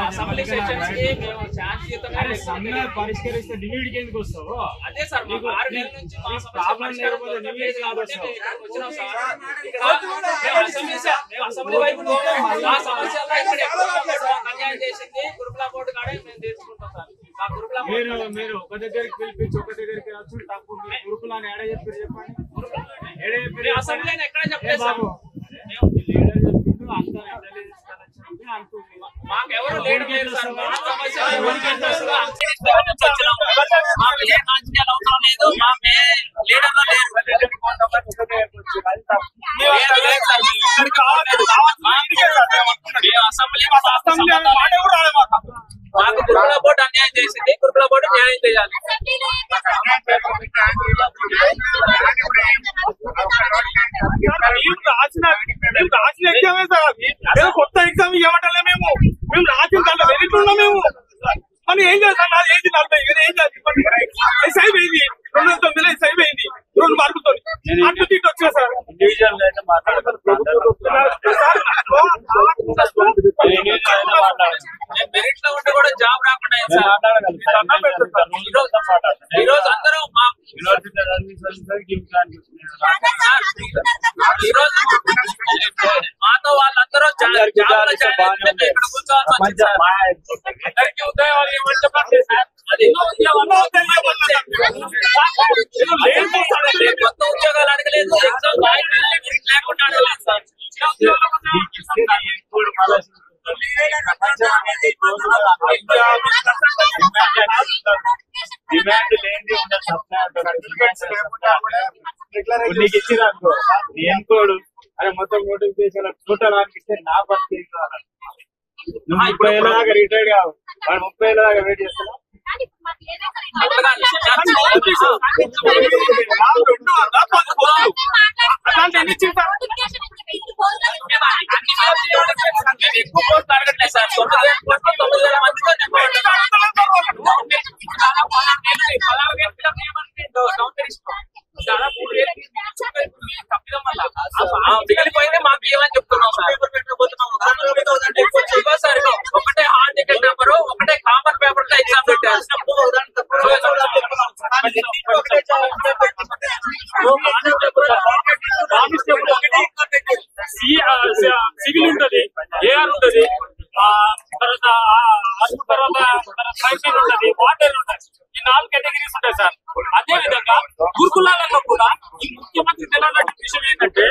Assembly sessions కి మేము శాంతియుతంగా పరిష్కరిస్తే డిలీట్ ఎందుకు వస్తావు? అదే సార్ మాకు 6 నెలల నుంచి మా ప్రాబ్లం లేకపోతే డిలీట్ కాదు వచ్చినాం సార్. అసెంబ్లీ వైపు మా సమస్యల్లో ఇక్కడ అన్యాయం చేసింది గురుకుల బోర్డు కాడే మేము తీసుకుంటాం సార్. మా గురుకుల మీరు ఒక దగ్గరికి పిలిపించి ఒక దగ్గరికి వచ్చి తప్పు గురుకులాన్ని ఏడ చెప్పారు చెప్పండి. అసెంబ్లీని ఎక్కడ చెప్పలేదు సార్. మాకెవరు లేడు లేదు సార్. మా సమస్యలు మాకు ఏ రాజకీయాలు అవసరం లేదు. మాకే లీడర్లు లేరు. అసెంబ్లీ మాకు గురుకుల బోర్డు అన్యాయం చేసింది. గురుకుల బోర్డు న్యాయం చేయాలి. రాసిన ఎగ్జామే సార్. కొత్త ఎగ్జామ్ ఇవ్వటలే మేము రాసిన దాంట్లో వెరిట్ ఉన్నాం మేము. మనం ఏం చేస్తాం? నాది ఏంటి 40 ఏం చేయాలి? ఎస్ఐ పోయింది 209 ఎస్ఐ పోయింది 2 మార్కులతో అటు తిట్టు వచ్చిన సార్. మెరిట్ లో ఉంటే కూడా జాబ్ రాకుండా ఈ రోజు అందరూ మాతో వాళ్ళందరూ ఇక్కడ కూర్చోవాల్సి అందరికీ ఉద్యోగాలు ఇవ్వమని చెప్పండి సార్. అది కొత్త ఉద్యోగాలు అడగలేదు. ఎగ్జామ్ లేకుండా అడగలేదు సార్. డిమాండ్ లేని నీకు ఇచ్చిరానుకో నేను కోడు అరే మొత్తం నోటిఫికేషన్ టోటల్ అనిపిస్తే నా పరిస్థితి నువ్వు 30 ఏళ్ళ దాకా రిటైర్డ్ కావు. వాడు 30 ఏళ్ళ దాకా వెయిట్ చేస్తున్నా. ఎక్కువ పోస్ట్ అడగట్లేదు సార్. 9,000 మందితో మిగిలిపోయింది మాకు ఏమని చెప్తున్నాం సార్. సార్ ఒకటే హాల్ టికెట్ నెంబరు ఒకటే కామన్ పేపర్ తో ఎగ్జామ్ పెట్టారు. సివిల్ ఉంటది, ఏఆర్ ఉంటది, తర్వాత ఉంటది, వాటర్ ఉంటది. ఈ 4 కేటగిరీస్ ఉంటాయి సార్. అదే విధంగా గురుకులాలలో కూడా ఈ ముఖ్యమంత్రి తెలియనటువంటి విషయం ఏంటంటే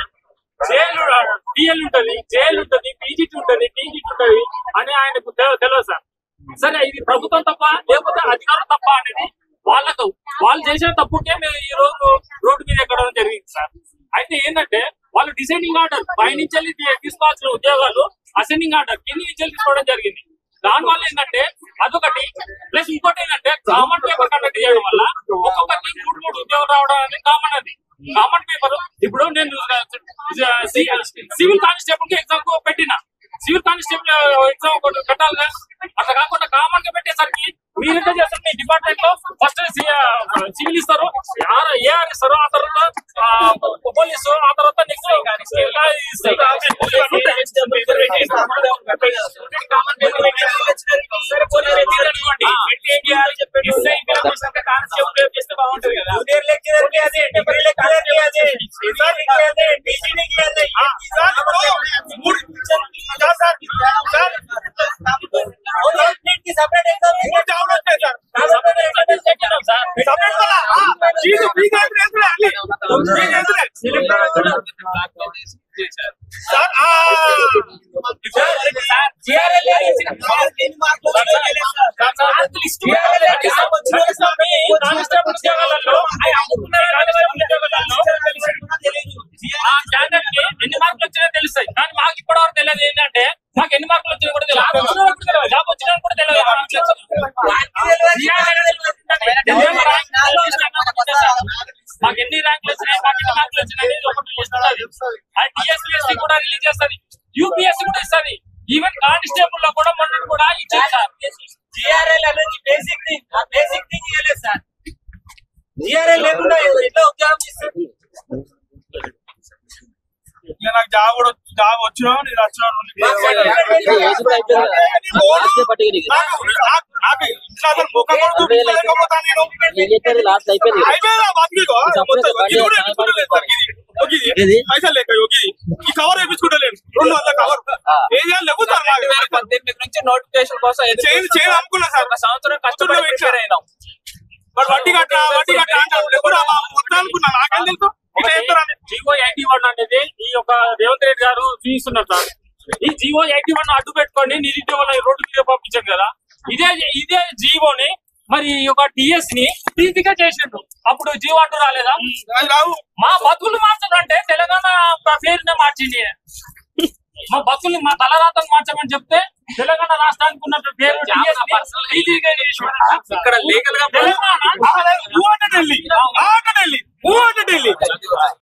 డిఎల్ ఉంటది, జేఎల్ ఉంటది, పీజీటీ ఉంటది, టీజీటీ ఉంటది అని ఆయనకు తెలియదు సార్. సరే ఇది ప్రభుత్వం తప్ప లేకపోతే అధికారం తప్ప అనేది వాళ్ళకు వాళ్ళు చేసిన తప్పుకే మేము ఈ రోజు రోడ్డు మీద ఎక్కడం జరిగింది సార్. అయితే ఏంటంటే వాళ్ళు డిసైడింగ్ ఆర్డర్ పైనుంచి వెళ్ళి తీసుకోవాల్సిన ఉద్యోగాలు అసెండింగ్ ఆర్డర్ కింది నుంచి తీసుకోవడం జరిగింది. దానివల్ల ఏంటంటే అదొకటి ప్లస్ ఇంకోటి ఏంటంటే కామన్ పేపర్ కండక్ట్ చేయడం వల్ల ఒక్కొక్కరికి 3 ఉద్యోగం రావడం అనేది కామన్. అది కామన్ పేపర్ ఇప్పుడు నేను సివిల్ కానిస్టేబుల్ కి ఎగ్జామ్ పెట్టిన సివిల్ కానిస్టేబుల్ ఎగ్జామ్ కట్టాలిగా. అట్లా కాకుండా కామన్ గా పెట్టేసరికి మీరేంటో చేస్తారు మీ డిపార్ట్మెంట్ లో ఫస్ట్ సివిల్ ఇస్తారు, ఏఆర్ ఇస్తారు, ఆ తర్వాత పోలీసు, ఆ తర్వాత నెక్స్ట్ బాగుంటుంది కదా. ఎన్ని మార్కులు వచ్చినా తెలుస్తాయి, కానీ మాకు ఇప్పటివరకు తెలియదు. ఏంటంటే మాకు ఎన్ని మార్కులు వచ్చినా కూడా తెలియదు, జాబ్ వచ్చినా కూడా తెలియదు. మాకు ఎన్ని ర్యాంకులు వచ్చినాయి, మాకు ఎన్ని మార్కులు వచ్చినాయి ఒకటి టీఎస్పీఎస్సీ కూడా రిలీజ్ చేస్తుంది, యూపీఎస్సీ కూడా ఇస్తుంది, ఈవెన్ కానిస్టేబుల్ లో కూడా మొన్న కూడా ఇచ్చారు సార్. జిఆర్ఎల్ అనేది బేసిక్ థింగ్, ఆ బేసిక్ థింగ్ ఇవ్వలేదు సార్. జిఆర్ఎల్ లేకుండా ఎట్లా ఉద్యోగం ఇస్తారు? నాకు జాబ్ కూడా వచ్చినా నేను వచ్చినా నాకు ఇంట్లో అసలు ముఖం కూడా చూపించలేకపోతాను నేను. పైసలు లేక ఈ కవర్ వేయించుకుంటలేను 200 కవర్ ఏం చేయాలి లేకపోతారు 2018 నుంచి నోటిఫికేషన్ కోసం చేయాలి అనుకున్నా సార్. ఒక సంవత్సరం కష్టపడి ప్రిపేర్ అయినాం. వడ్డీ కట్ట అనుకున్నా నాకేం తెలుసు ఇట్లా చెప్తారని. జీవో 81 అనేది ఈ యొక్క రేవంత్ రెడ్డి గారు చూపిస్తున్నారు సార్. ఈ జీవో 81 అడ్డు పెట్టుకొని నిరుద్యోగుల రోడ్డు మీద పంపించారు కదా. ఇదే జీవోని మరి ఈ యొక్క టిఎస్ ని ఈజీగా చేసిండు. అప్పుడు జీవో అడ్డు రాలేదా? మా బతుకులు మార్చాలంటే తెలంగాణ పేరునే మార్చింది. మా బతుకుల్ని మా తలరాతను మార్చమని చెప్తే తెలంగాణ రాష్ట్రానికి ఉన్నట్టు పేరు ఈజీగా ఇక్కడ లీగల్ గా తెలంగాణ